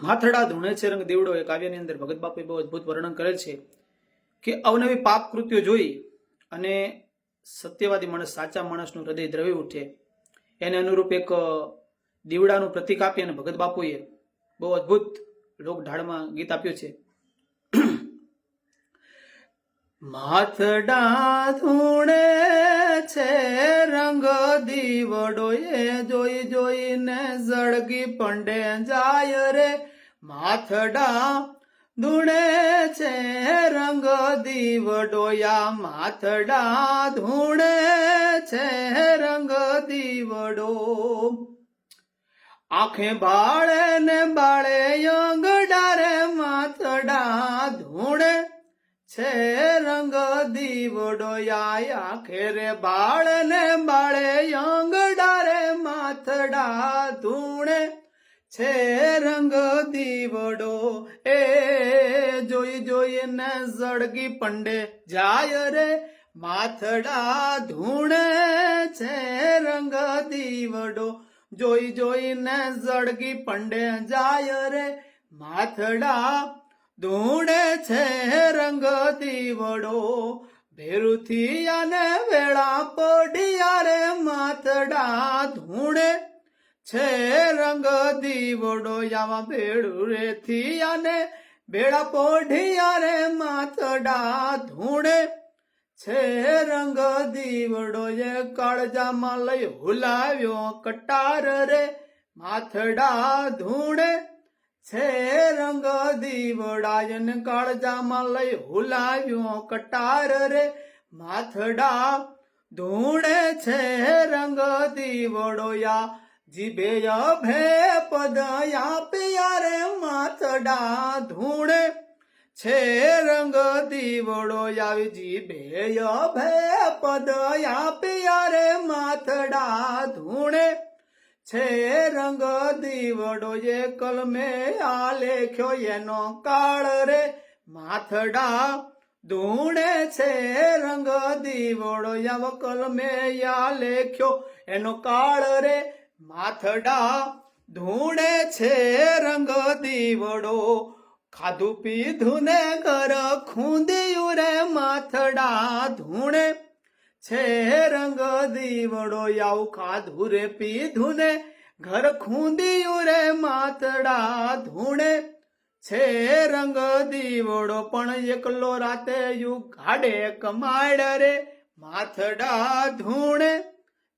માથડા ધૂણે છે રંગ દીવડો એ કાવ્યની અંદર ભગત બાપુએ બહુ અદભુત વર્ણન કરેલ છે કે અવનવી પાપ કૃત્યો જોઈ અને સત્યવાદી માણસ, સાચા માણસનું હૃદય દ્રવી ઉઠે એને અનુરૂપ એક દીવડાનું પ્રતીક આપી અને ભગત બાપુએ બહુ અદભુત લોક ઢાળમાં ગીત આપ્યું છે. માથડા ધૂણે છે રંગ દીવડો એ જોઈ જોઈને ઝળગી પંડે જાય રે. માથડા ધૂણે છે રંગ દીવડો યા માથડા ધૂણે છે રંગ દીવડો. આંખે બાળે ને બાળે યંગડા રે માથડા ધૂણે છે રંગ દીવડો યા આંખે રે બાળ ને બાળે યંગડા રે માથડા ધૂણે છે રંગ દીવડો એ જોઈ જોઈને ઝળગી પંડે જાય રે. માથડા ધૂણે છે રંગ દીવડો જોઈ જોઈને ઝળગી પંડે જાય રે. માથડા ધૂણે છે રંગ દીવડો ભેરુથી અને વેળા પડિયા રે. માથડા ધૂણે છે રંગ દીવડો યાવા ભેડું રેથી અને ભેળા પોઢિયા રે. માથડા ધૂણે છે રંગ દીવડો એ કાળજામાં લઈ હુલાવ્યો કટાર રે. માથડા ધૂણે છે રંગ દીવડાયન કાળજામાં લઈ હુલાવ્યો કટાર રે. માથડા ધૂણે છે રંગ દીવડો યા જીભે અભે પદયા પિયા રે. માથડા ધૂણે છે રંગ દીવડો આવી જીભે અભે પદયા પિયા રે. માથડા ધૂણે છે રંગ દીવડો એ કલમે આ લેખ્યો એનો કાળ રે. માથડા ધૂણે છે રંગ દીવડો યાવ કલમે આ લેખ્યો એનો કાળ રે. માથડા ધૂણે છે રંગ દીવડો ખાધું પીધું ને ઘર ખૂંદિયું રે. માથડા ધૂણે છે રંગ દીવડો આવું ખાધું રે પીધું ને ઘર ખૂંદિયું રે. માથડા ધૂણે છે રંગ દીવડો પણ એકલો રાતે યુ ગાડે કમાડ રે. માથડા ધૂણે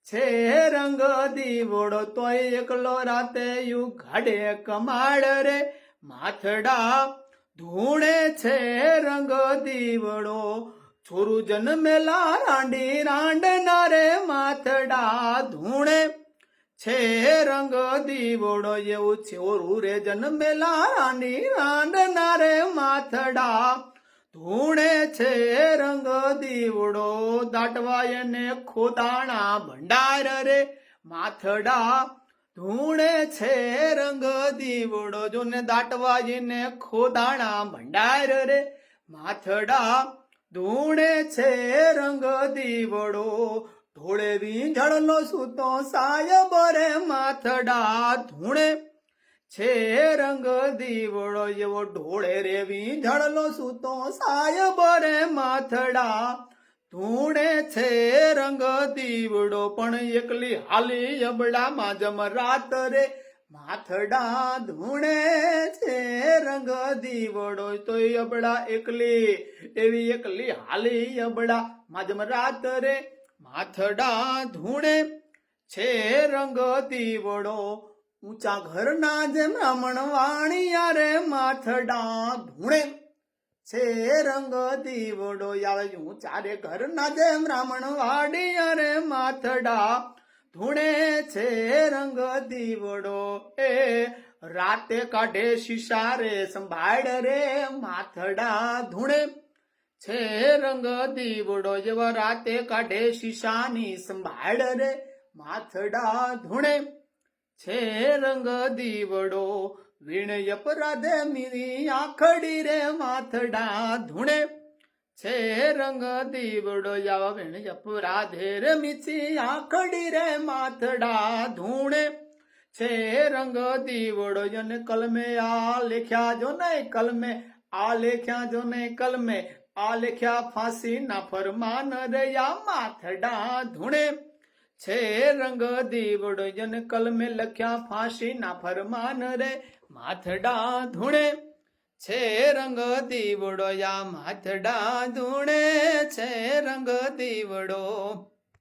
છે રંગ દીવડો તોય એકલો રાતે યુ ગાડે કમાડ રે. માથડા ધૂણે છે રંગ દીવડો છોરું જન્મેલા રાંડી રાંડના રે. માથડા ધૂણે છે રંગ દીવડો એવું છોરું રે જન્મેલા રાંડી રાંડના રે. માથડા ધૂણે છે રંગ દીવડો દાટવા એને ખોદાણા ભંડાર રે. માથડા ધૂણે છે રંગ દીવડો જોને દાટવા એને ખોદાણા ભંડાર રે. માથડા ધૂણે છે રંગ દીવડો ઢોળે વીંઝળનો સૂતો સાયબ રે. માથડા ધૂણે છે રંગ દીવડો એવો ઢોળે રે વીંઝળનો સૂતો સાયબ રે. માથડા ધૂણે છે રંગ દીવડો પણ એકલી હાલી અબડામાં જમ રાત રે. માથડા ધૂણે છે રંગ દીવડો તો અબડા એકલી એવી એકલી હાલી અબડા માજમ રાત રે. માથડા ધૂણે છે રંગ દીવડો ઊંચા ઘરના જેમ રમણ વાણિયા રે. માથડા ધૂણે છે રંગ દીવડો આવે ઊંચા રે ઘરના જેમ રામણ વાડિયા રે. માથડા ધૂણે છે રંગ દીવડો એ રાતે કાઢે શીશા રે સંભાળ રે. માથડા ધૂણે છે રંગ દીવડો જેવા રાતે કાઢે શીશાની સંભાળ રે. માથડા ધૂણે છે રંગ દીવડો વીણ અપરાધે મીરી આખડી રે. માથડા ધૂણે છે રંગ દીવડો યાવા વીણ અપરાધે રે મીછી આખડી રે. માથડા ધૂણે છે રંગ દીવડો અને કલમે આ લેખ્યા જો ને કલમે આ લેખ્યા જો ને કલમે આ લેખ્યા ફાંસી ના ફરમાન રહ્યા માથડા ધૂણે છે રંગ દીવડો અને કલમે લખ્યા ફાંસી ના ફરમાન રે માથડા ધૂણે છે રંગ દીવડો યા માથડા ધૂણે છે રંગ દીવડો